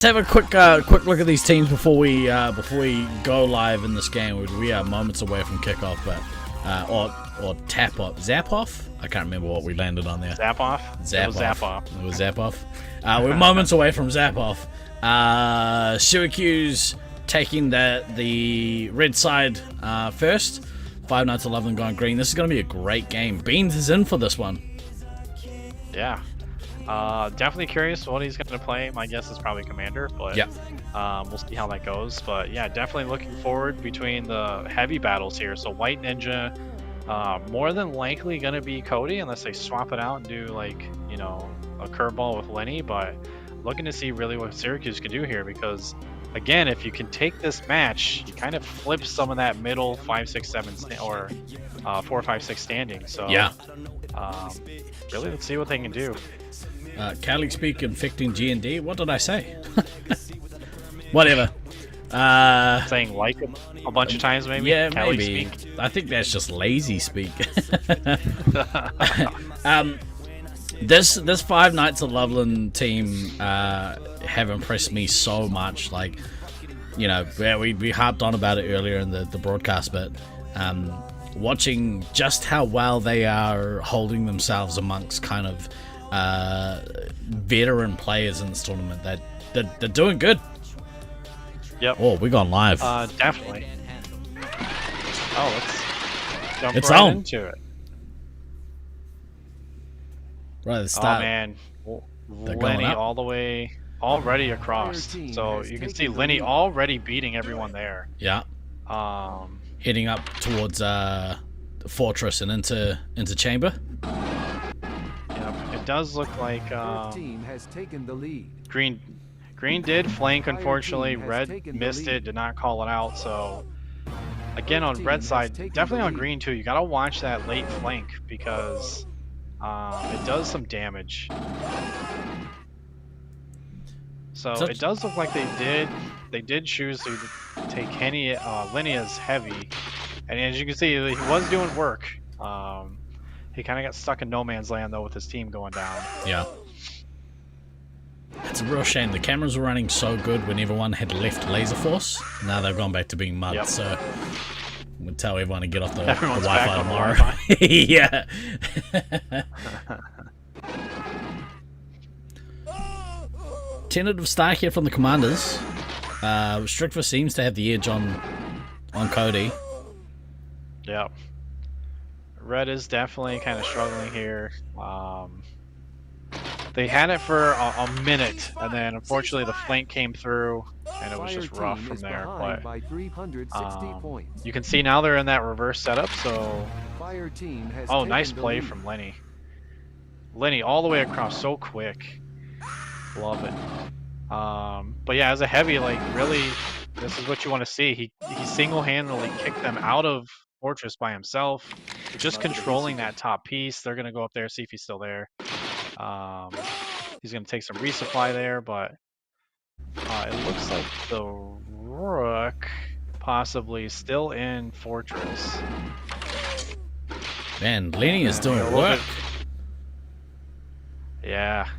Let's have a quick look at these teams before we go live in this game. We are moments away from kickoff, but or tap off, zap off. I can't remember what we landed on there. Zap off. It was zap off. It was zap off. We're moments away from zap off. Sewercuse taking the red side first. Five Nights at Loveland going green. This is going to be a great game. Beans is in for this one. Yeah. Definitely curious what he's going to play. My guess is probably Commander, but yeah. We'll see how that goes. But yeah, definitely looking forward between the heavy battles here. So White Ninja, more than likely going to be Cody unless they swap it out and do like, you know, a curveball with Lenny. But looking to see really what Sewercuse can do here because, again, if you can take this match, you kind of flip some of that middle 5, 6, 7 or 4, 5, 6 standing. So yeah, really, let's see what they can do. Cali speak infecting G&D. What did I say? Whatever. Saying like a bunch of times, maybe. Yeah, Cali maybe. Speak. I think that's just lazy speak. This Five Nights at Loveland team have impressed me so much. Like, you know, we harped on about it earlier in the broadcast, but watching just how well they are holding themselves amongst kind of veteran players in this tournament, they're doing good. Yep. Oh, we're going live. Definitely. Oh, let's jump It's right on. into it. Right at the start. Oh man, Lenny all the way already across. So you can see Lenny already beating everyone there. Yeah. Heading up towards the fortress and into chamber. Yep. It does look like team has taken the lead. Green did flank, unfortunately. Red missed it, did not call it out. So again, on red side, definitely on green too. You gotta watch that late flank because it does some damage. So it does look like they did choose to take Lenny as heavy, and as you can see, he was doing work. He kind of got stuck in no man's land though with his team going down. Yeah. It's a real shame. The cameras were running so good when everyone had left Laserforce. Now they've gone back to being mud, so we'll tell everyone to get off the Wi-Fi tomorrow. Yeah. Tentative start here from the commanders. Strickfer seems to have the edge on Cody. Yeah. Red is definitely kind of struggling here. They had it for a minute, and then unfortunately the flank came through, and it was just rough from there. But you can see now they're in that reverse setup. So, oh, nice play from Lenny. Lenny all the way across, so quick. Love it. But yeah, as a heavy, like really, this is what you want to see. He single-handedly kicked them out of Fortress by himself, just controlling that top piece. They're gonna go up there, see if he's still there. He's gonna take some resupply there, but it looks like the Rook possibly still in Fortress. Man, Lenny is doing work. Yeah.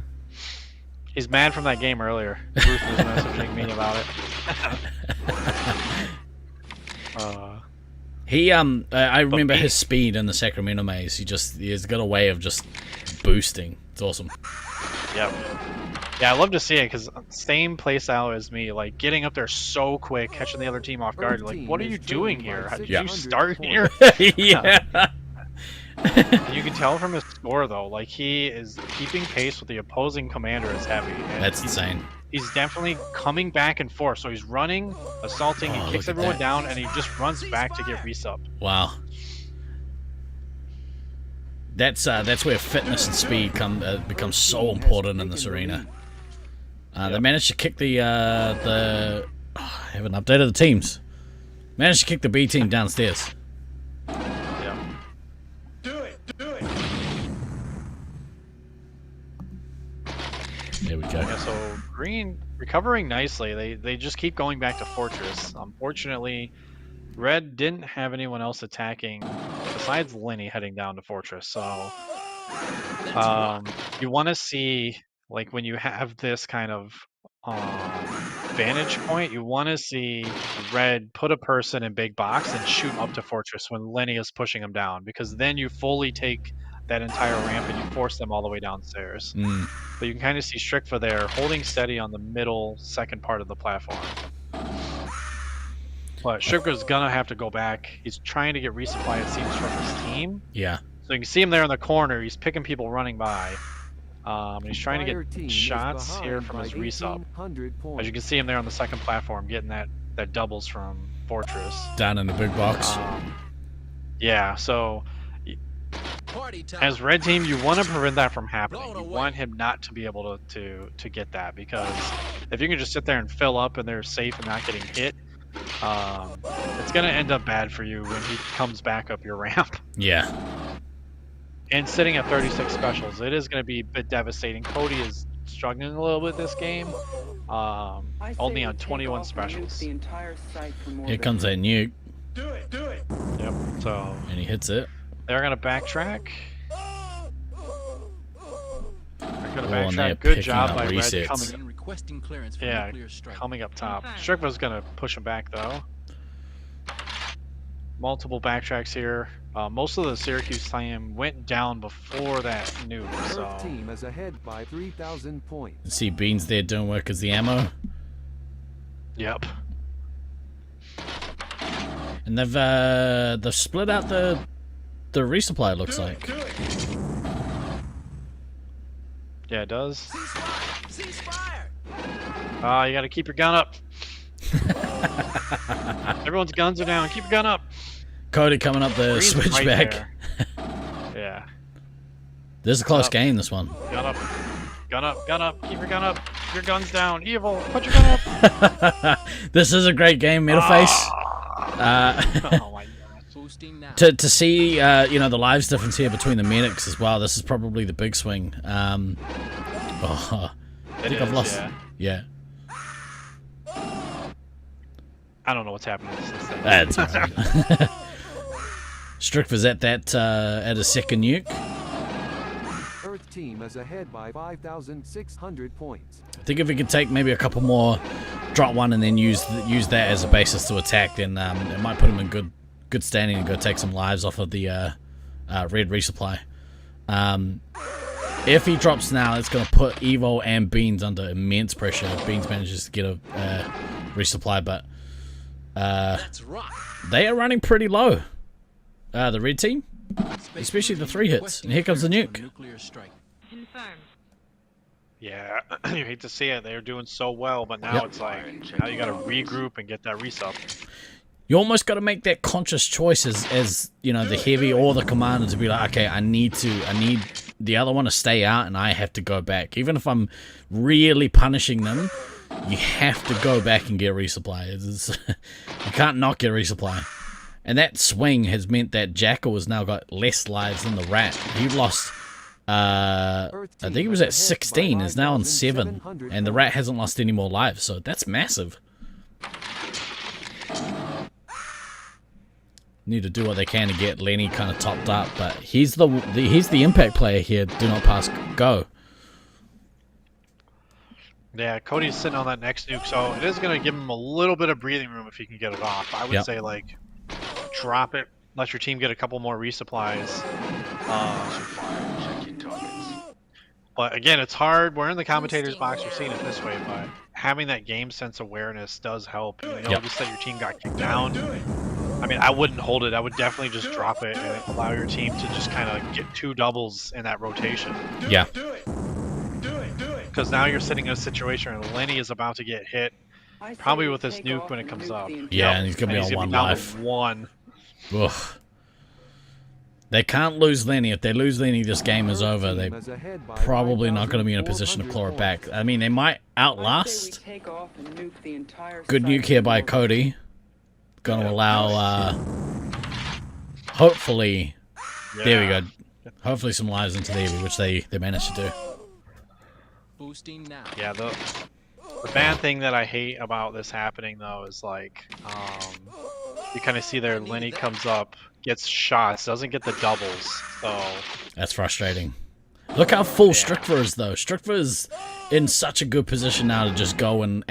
He's mad from that game earlier. Ruth was messaging me about it. I remember his speed in the Sacramento Maze. He's got a way of just boosting. It's awesome. Yep. Yeah, I love to see it because same playstyle as me, like getting up there so quick, catching the other team off guard. Like, what are you doing here? How did you start here? Yeah. You can tell from his score though, like he is keeping pace with the opposing commander as heavy. And that's insane. He's definitely coming back and forth. So he's running, assaulting, he kicks everyone down, and he just runs back to get resup. Wow. That's where fitness and speed becomes so important in this arena. They managed to kick I haven't updated the teams. Managed to kick the B team downstairs. There we go. Yeah, so green recovering nicely. They just keep going back to Fortress. Unfortunately, red didn't have anyone else attacking besides Lenny heading down to Fortress. So you want to see, like, when you have this kind of vantage point, you want to see Red put a person in big box and shoot up to Fortress when Lenny is pushing him down, because then you fully take that entire ramp and you force them all the way downstairs. But you can kind of see Strickfa there holding steady on the middle second part of the platform. But Strickfa's gonna have to go back. He's trying to get resupply, it seems, from his team. Yeah. So you can see him there in the corner. He's picking people running by. He's trying to get shots here from his resub. As you can see him there on the second platform, getting that doubles from Fortress. Down in the big box. Yeah, so as red team, you want to prevent that from happening. You want him not to be able to get that, because if you can just sit there and fill up and they're safe and not getting hit, it's going to end up bad for you when he comes back up your ramp. Yeah. And sitting at 36 specials, it is going to be a bit devastating. Cody is struggling a little bit this game, only on 21 specials. Here comes that nuke. Do it, do it. Yep. So. And he hits it. They're going to backtrack. They're going to backtrack. Good job by Red coming up top. Strickfa's going to push him back though. Multiple backtracks here. Most of the Sewercuse team went down before that nuke, so. Team is ahead by 3,000 points. See Beans there doing work as the ammo. Yep. And they've split out the resupply, it looks like. Yeah, it does. You gotta keep your gun up. Everyone's guns are down. Keep your gun up. Cody coming up the switchback. Right yeah. This is a close game, this one. Gun up. Gun up. Gun up. Keep your gun up. Your gun's down. Evil. Put your gun up. This is a great game, Metaface. Oh my God. To see, you know, the lives difference here between the medics as well. This is probably the big swing. I think I've lost. Yeah. I don't know what's happening to this thing. That's right. Strickfa's at that at a second nuke. Earth team is ahead by 5,600 points. I think if we could take maybe a couple more, drop one, and then use that as a basis to attack, then it might put him in good standing and go take some lives off of the red resupply. If he drops now, it's going to put Evo and Beans under immense pressure. If Beans manages to get a resupply, but they are running pretty low. The red team, especially the 3 hits. And here comes the nuke. Yeah, you hate to see it. They're doing so well, but now it's like, now you got to regroup and get that resup. You almost got to make that conscious choice as you know, the heavy or the commander, to be like, okay, I need the other one to stay out and I have to go back. Even if I'm really punishing them, you have to go back and get resupply. You can't not get resupply. And that swing has meant that Jackal has now got less lives than the Rat. He lost, I think he was at 16, is now on 7. And the Rat hasn't lost any more lives, so that's massive. Need to do what they can to get Lenny kind of topped up, but he's the impact player here. Do not pass go. Yeah, Cody's sitting on that next nuke, so it is going to give him a little bit of breathing room if he can get it off. I would say, like, drop it, let your team get a couple more resupplies. But again, it's hard. We're in the commentator's box. We're seeing it this way, but having that game sense awareness does help. You know, just that your team got kicked down. I mean, I wouldn't hold it. I would definitely just drop it and allow your team to just kind of get 2 doubles in that rotation. Yeah. Because now you're sitting in a situation where Lenny is about to get hit, probably with this nuke when it comes up. Yeah, and he's going to be on 1 life. Ugh. They can't lose Lenny. If they lose Lenny, this game is over. They're probably not going to be in a position to claw it back. I mean, they might outlast. Good nuke here by Cody. Going to allow, hopefully, there we go. Hopefully some lives into the Eevee, which they managed to do. Yeah, the bad thing that I hate about this happening, though, is like, you kind of see there, Lenny comes up, gets shots, doesn't get the doubles, so... That's frustrating. Look how full Strickfa is, though. Strickfa is in such a good position now to just go and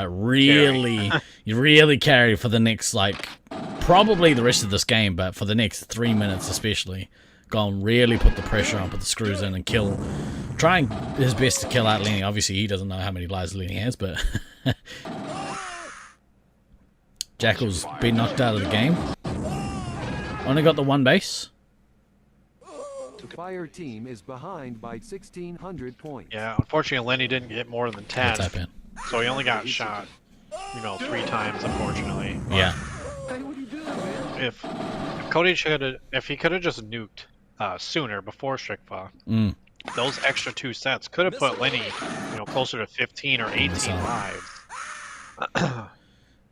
really carry for the next, like, probably the rest of this game, but for the next 3 minutes especially. Go and really put the pressure on, put the screws in, and kill. Trying his best to kill out Lenny. Obviously, he doesn't know how many lives Lenny has, but Jackal's been knocked out of the game. Only got the one base. Fire team is behind by 1,600 points. Yeah, unfortunately, Lenny didn't get more than 10, Type in. so he only got shot, 3 times, unfortunately. Hey, what are you doing, man? If Cody if he could have just nuked sooner before Strikfa, those extra 2 sets could have put Lenny, closer to 15 or 18 lives.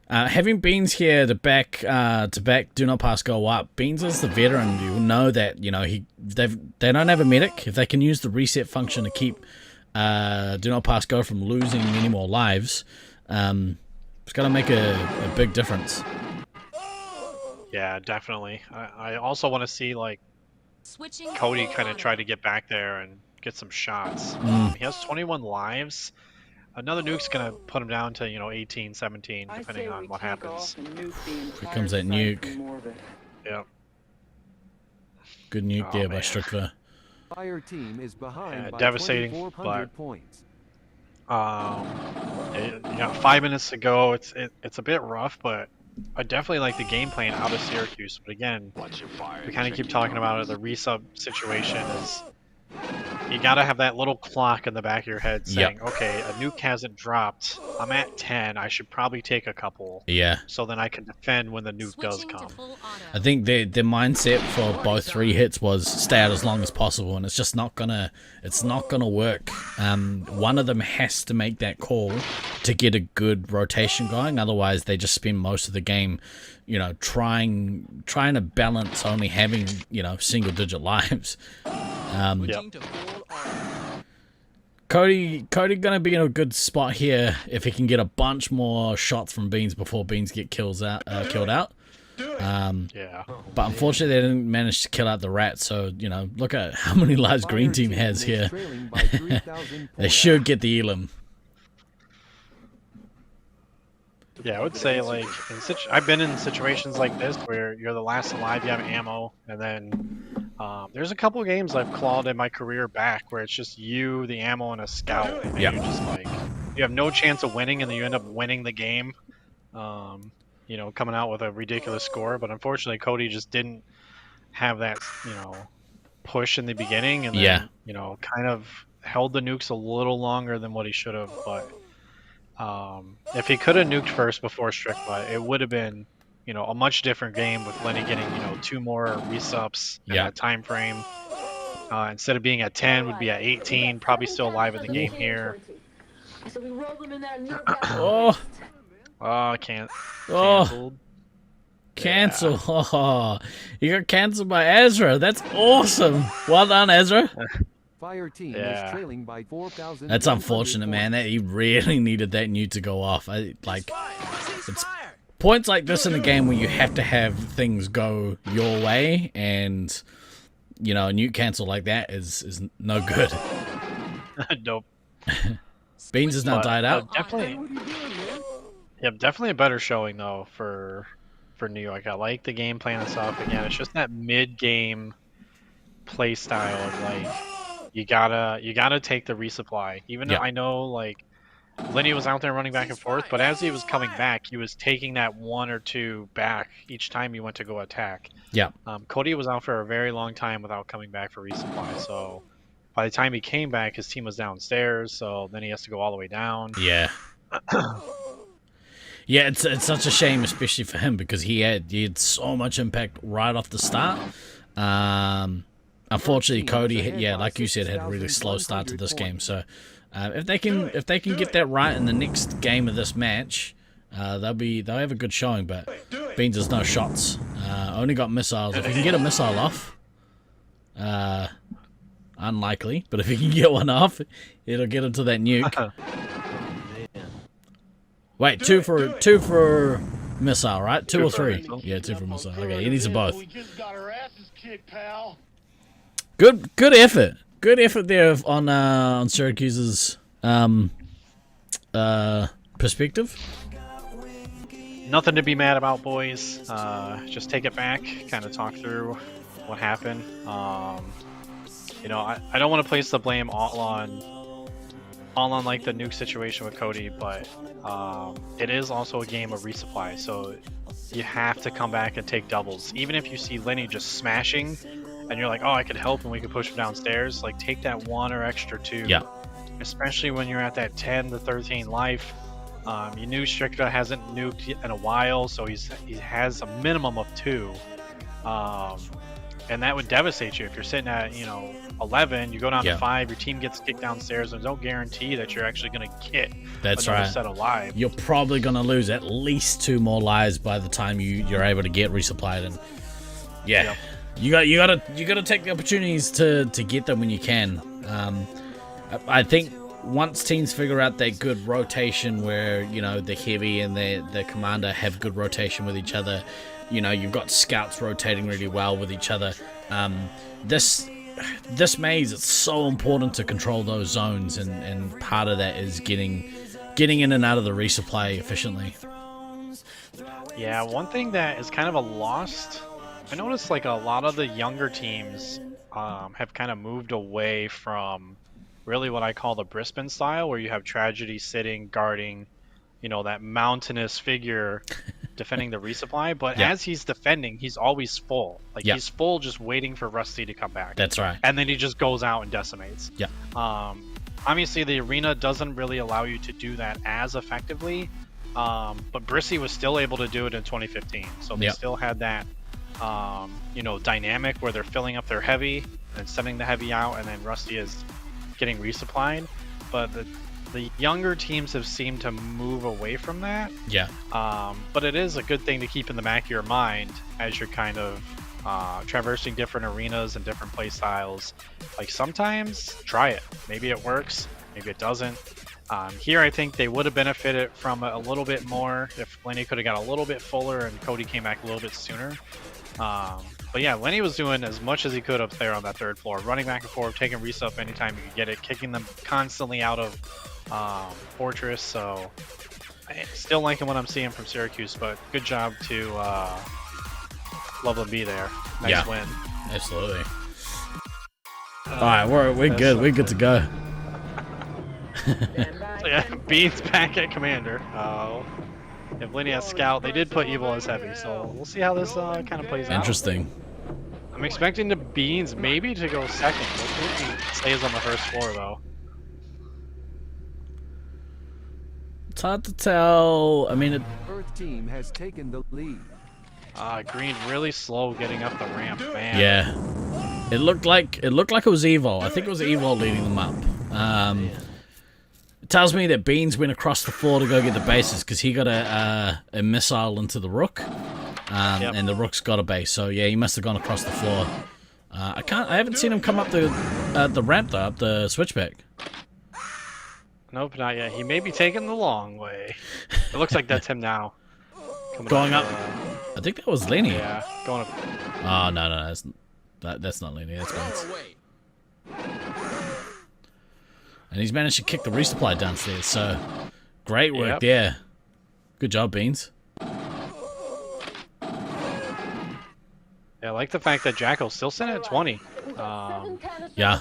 Having Beans here to back Do Not Pass go up. Beans is the veteran. You know that they don't have a medic. If they can use the reset function to keep Do Not Pass go from losing any more lives, it's gonna make a big difference. Yeah, definitely. I also want to see Cody kind of try to get back there and get some shots. He has 21 lives. Another nuke's gonna put him down to 18, 17, depending on what happens. Here comes that nuke. Yeah. Good nuke there by Strikva. Fire team is behind by devastating, 2,400 but points. 5 minutes to go. It's a bit rough, but I definitely like the game plan out of Sewercuse. But again, we kind of keep talking about it. The resub situation is you gotta have that little clock in the back of your head saying, okay, a nuke hasn't dropped. I'm at 10. I should probably take a couple. Yeah. So then I can defend when the nuke does come. I think the mindset for both 3 hits was stay out as long as possible, and it's just not gonna work. One of them has to make that call to get a good rotation going. Otherwise, they just spend most of the game, trying to balance only having single-digit lives. Cody gonna be in a good spot here if he can get a bunch more shots from Beans before Beans get killed out. But unfortunately they didn't manage to kill out the rat, so look at how many lives Green Team has here. They should get the elim. Yeah, I would say I've been in situations like this where you're the last alive, you have ammo, and then there's a couple of games I've clawed in my career back where it's just you, the ammo, and a scout, and you're just you have no chance of winning, and then you end up winning the game. Coming out with a ridiculous score, but unfortunately Cody just didn't have that, push in the beginning, and then, kind of held the nukes a little longer than what he should have, but if he could have nuked first before Strikva, it would have been, a much different game with Lenny getting, 2 more resups in that time frame. Instead of being at 10, would be at 18, probably still alive in the game here. Can't. Canceled. Cancel. Yeah. Oh, you got canceled by Ezra. That's awesome. Well done, Ezra. Fire team is trailing by 4,000. That's unfortunate, man. That he really needed that nuke to go off. It's points like this in the game where you have to have things go your way, and a nuke cancel like that is no good. Nope. Beans has now died out. Definitely a better showing though for New York. I like the game plan and stuff. Again, it's just that mid-game play style of you gotta take the resupply. Even though I know Lenny was out there running back and forth, but as he was coming back, he was taking that 1 or 2 back each time he went to go attack. Yeah. Cody was out for a very long time without coming back for resupply. So by the time he came back, his team was downstairs. So then he has to go all the way down. Yeah. Yeah, it's such a shame, especially for him, because he had so much impact right off the start. Unfortunately, Cody, like you said, had a really slow start to this game. So if they can get that right in the next game of this match, they'll have a good showing. But Beans has no shots. Only got missiles. If he can get a missile off, unlikely. But if he can get one off, it'll get him to that nuke. Wait, two for missile, right? 2 or 3? Yeah, 2 for missile. Okay, he needs them both. Good effort. good effort there on Syracuse's perspective. Nothing to be mad about, boys. Just take it back, kind of talk through what happened. You know, I don't want to place the blame all on like the nuke situation with Cody, but it is also a game of resupply, so you have to come back and take doubles. Even if you see Lenny just smashing, and you're like, oh, I could help and we could push him downstairs, like take that 1 or extra 2. Yeah. Especially when you're at that 10 to 13 life. You knew Stricta hasn't nuked in a while, so he has a minimum of 2. And that would devastate you if you're sitting at 11. You go down to 5. Your team gets kicked downstairs. There's no guarantee that you're actually going to get another set of lives. You're probably going to lose at least 2 more lives by the time you're able to get resupplied. And you gotta take the opportunities to get them when you can. I think once teams figure out that good rotation where, the heavy and the commander have good rotation with each other, you've got scouts rotating really well with each other. This maze, it's so important to control those zones, and part of that is getting in and out of the resupply efficiently. Yeah, one thing that is kind of a lost, I noticed like a lot of the younger teams have kind of moved away from really what I call the Brisbane style, where you have Tragedy sitting, guarding, that mountainous figure defending the resupply. But as he's defending, he's always full. Like he's full, just waiting for Rusty to come back. That's right. And then he just goes out and decimates. Yeah. Obviously, the arena doesn't really allow you to do that as effectively. But Brissy was still able to do it in 2015. So they still had that, dynamic where they're filling up their heavy and sending the heavy out, and then Rusty is getting resupplied. But the younger teams have seemed to move away from that. Yeah. But it is a good thing to keep in the back of your mind as you're kind of traversing different arenas and different play styles. Like sometimes try it. Maybe it works, maybe it doesn't. Here I think they would have benefited from a little bit more if Lenny could have got a little bit fuller and Cody came back a little bit sooner. But yeah, Lenny was doing as much as he could up there on that 3rd floor, running back and forth, taking resup anytime you could get it, kicking them constantly out of Fortress. So I still liking what I'm seeing from Syracuse, but good job to Loveland B there. Nice win. Absolutely. All right, we're good. We're good to go. So yeah, Beans back at Commander. If Lenny has Scout, they did put Evil as heavy, so we'll see how this kind of plays out. Interesting. I'm expecting the Beans maybe to go second. Let's see if he stays on the 1st floor, though. It's hard to tell. I mean, Earth team has taken the lead. Green really slow getting up the ramp, man. Yeah. It looked like it was Evo. I think it was Evo leading them up. It tells me that Beans went across the floor to go get the bases because he got a missile into the Rook, and the Rook's got a base. So yeah, he must have gone across the floor. I haven't seen him come up the ramp though, up the switchback. Nope, not yet. He may be taking the long way. It looks like that's him now. Going up. I think that was Lenny. Yeah, going up. Oh no, that's not Lenny. That's Beans. And he's managed to kick the resupply downstairs, so great work there. Good job, Beans. Yeah, I like the fact that Jacko's still sitting at 20. Yeah.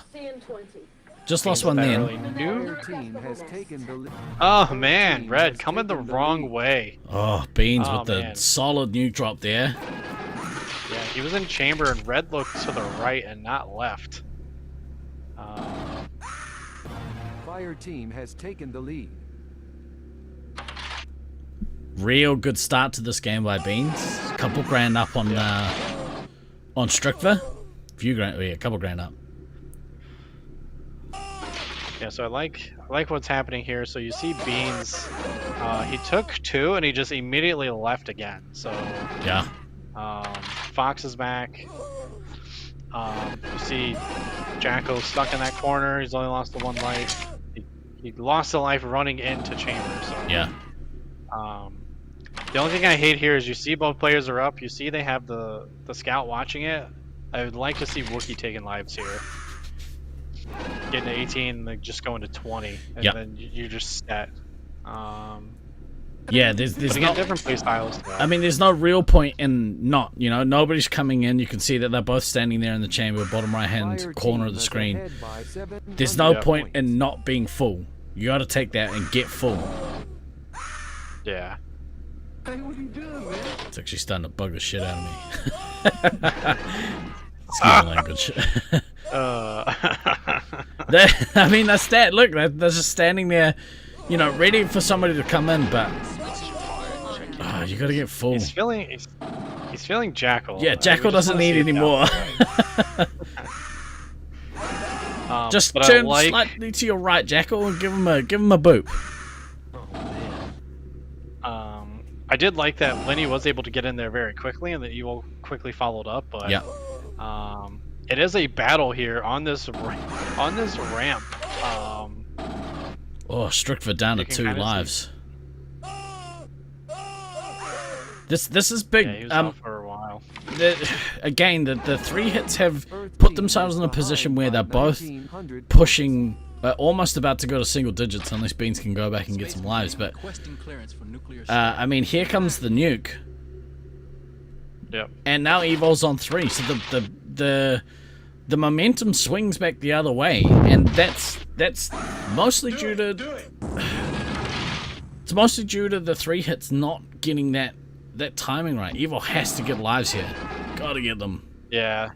Just lost one then. Oh man, Red coming the wrong way. Oh, Beans with the solid nuke drop there. Yeah, he was in chamber and Red looked to the right and not left. Fire team has taken the lead. Real good start to this game by Beans. Couple grand up on Strictva. Couple grand up. Yeah, so I like what's happening here. So you see Beans, he took 2 and he just immediately left again. So yeah, Fox is back. You see Jacko stuck in that corner. He's only lost the 1 life. He lost a life running into chamber. So yeah. The only thing I hate here is you see both players are up. You see they have the scout watching it. I would like to see Wookiee taking lives here. getting to 18, like just going to 20, and Yep. then you're just set. Yeah, there's But again, not. different play styles. I mean, there's no real point in not. You know, nobody's coming in. You can see that they're both standing there in the chamber, bottom right hand Fire corner team of the is screen. ahead by 700 There's no Yep. point in not being full. You got to take that and get full. Yeah. Hey, what are you doing, man? It's actually starting to bug the shit out of me. Excuse my language. I mean, that's that. Look, they're just standing there, you know, ready for somebody to come in, but you got to get full. He's feeling Jackal. Yeah, Jackal doesn't need any more. Just but I turn like- slightly to your right, Jackal, and give him a boop. I did like that Lenny was able to get in there very quickly, and that Evil quickly followed up. But Yeah. it is a battle here on this ramp. Oh, Strickford down to You can 2 kinda see- lives. This is big. Yeah, he was off for a while. Again, the 3 hits have Earth put team themselves is in a position behind where by they're both 1900 pushing, almost about to go to single digits, unless Beans can go back and get some lives. But I mean, here comes the nuke, Yep. and now Evol's on 3, so the momentum swings back the other way, and that's mostly due to it's mostly due to the 3 hits not getting that timing right. Evil has to get lives here. Gotta get them. Yeah.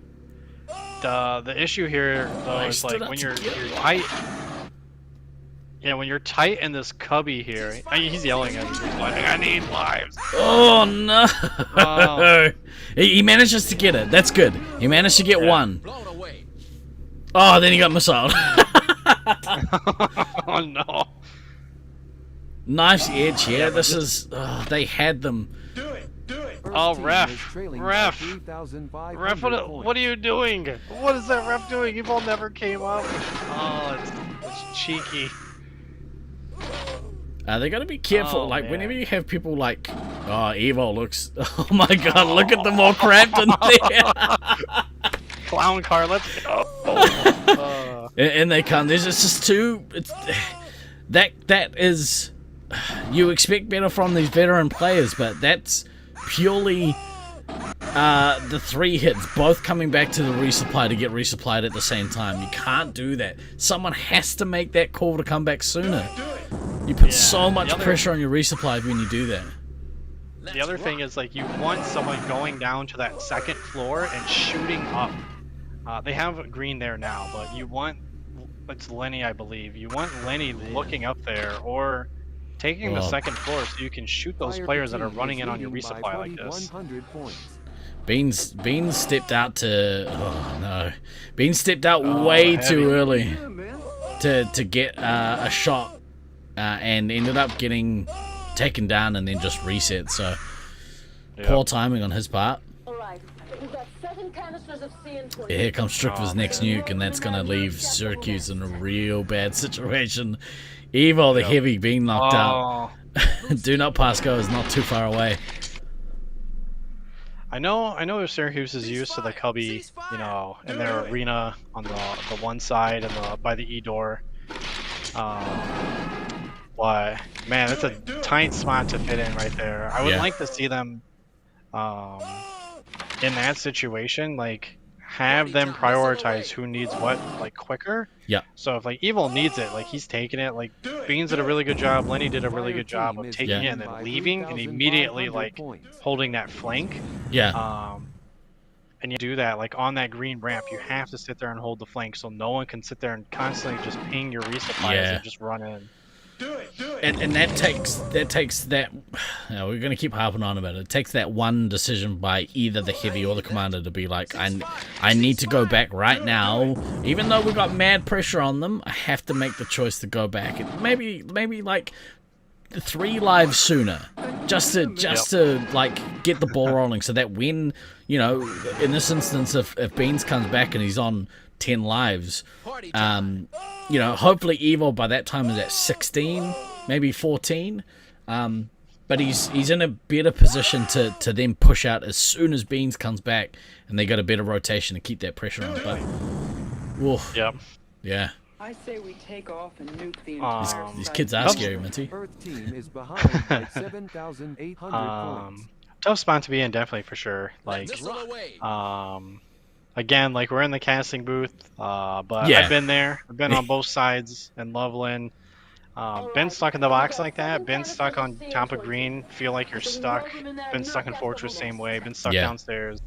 The issue here though I is stood like up when to you're get tight. Yeah, when you're tight in this cubby here, he's yelling at me. He's like, I need lives. Oh no! Oh. He manages to get it. That's good. He managed to get one. Oh, then he got missiled. Oh no. Nice edge here. This is. They had them. Earth Oh, team ref. is trailing by Ref. 3,500 Ref, what are you doing? What is that ref doing? Evil never came up. Oh, it's cheeky. They gotta be careful. Oh, like man. whenever you have people like, oh, Evo looks. Oh my God! Look at them all cramped in there. Clown car, let's go. And they come. There's just too. It's that is. You expect better from these veteran players, but that's purely the 3 hits, both coming back to the resupply to get resupplied at the same time. You can't do that. Someone has to make that call to come back sooner. You put so much pressure on your resupply when you do that. The other thing is, like, you want someone going down to that second floor and shooting up. They have green there now, but you want, it's Lenny, I believe. You want Lenny looking up there or taking the second floor so you can shoot those Fire players that are team running is in on your leading by resupply like this. 2,100 points. Beans stepped out to. Oh no! Beans stepped out way heavy. too early to get a shot, and ended up getting taken down and then just reset. So poor timing on his part. Alright, we've got 7 canisters of CN20. Here comes Strickford's next nuke, and that's gonna leave Sewercuse in a real bad situation. Evo, the heavy, being knocked out. Do not pass go is not too far away. I know if Syracuse is used to the cubby, you know, in their arena on the one side and by the E door. But man, that's a tight spot to fit in right there. I would like to see them in that situation, like have them prioritize who needs what, like quicker. Yeah. So if like Evil needs it, like he's taking it. Like Beans did a really good job. Lenny did a really good job of taking it and then leaving and immediately like holding that flank. Yeah. And you do that like on that green ramp. You have to sit there and hold the flank so no one can sit there and constantly just ping your resupplies and just run in. And that takes that. We're gonna keep harping on about it. It takes that one decision by either the heavy or the commander to be like, I need to go back right now. Even though we got mad pressure on them, I have to make the choice to go back. And maybe like 3 lives sooner, just to like get the ball rolling, so that when, you know, in this instance, if Beans comes back and he's on 10 lives, you know, hopefully Evo by that time is at 16, maybe 14, but he's in a better position to then push out as soon as Beans comes back, and they got a better rotation to keep that pressure on. But Yep. Yeah. I say we take off and nuke the entire These site. kids are scary, Minty. Earth team is behind by 7,800 points. Tough spot to be in, definitely for sure. Like, again, like we're in the casting booth, but Yeah. I've been there. I've been on both sides in Loveland. Been stuck in the box like that. Been stuck on top of green. Feel like you're stuck. Been stuck in Fortress same way. Been stuck Yeah. downstairs.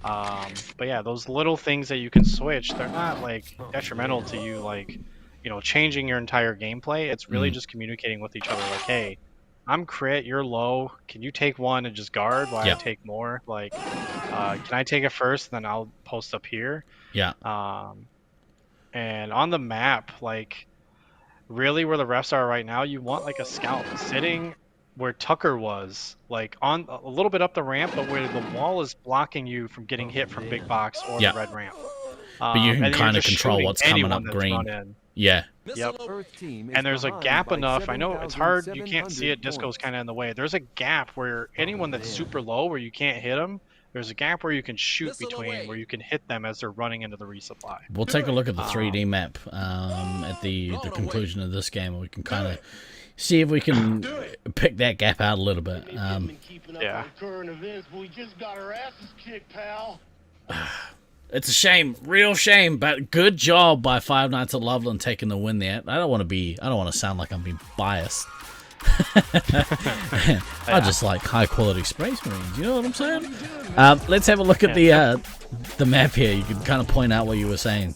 But yeah, those little things that you can switch, they're not like detrimental to you, like, you know, changing your entire gameplay. It's really just communicating with each other. Like, hey, I'm crit, you're low. Can you take one and just guard while I take more? Like, can I take it first, then I'll post up here? Yeah. And on the map, like, really where the refs are right now, you want like a scout sitting where Tucker was, like on a little bit up the ramp, but where the wall is blocking you from getting hit from big box or the red ramp. But you can and you're kind of just control shooting what's coming anyone up that's green. run in. Yeah. Yep. Earth team is And there's a behind gap by enough. I know it's hard. You can't see it. 7,700 Disco's points. kind of in the way. There's a gap where anyone that's super low, where you can't hit them, there's a gap where you can shoot between, where you can hit them as they're running into the resupply. We'll take a look at the 3D map at the conclusion of this game, and we can kind of see if we can pick that gap out a little bit. Yeah. It's a shame, real shame, but good job by Five Nights at Loveland taking the win there. I don't want to sound like I'm being biased. I just like high quality Space Marines, you know what I'm saying? Let's have a look at the map here. You can kind of point out what you were saying.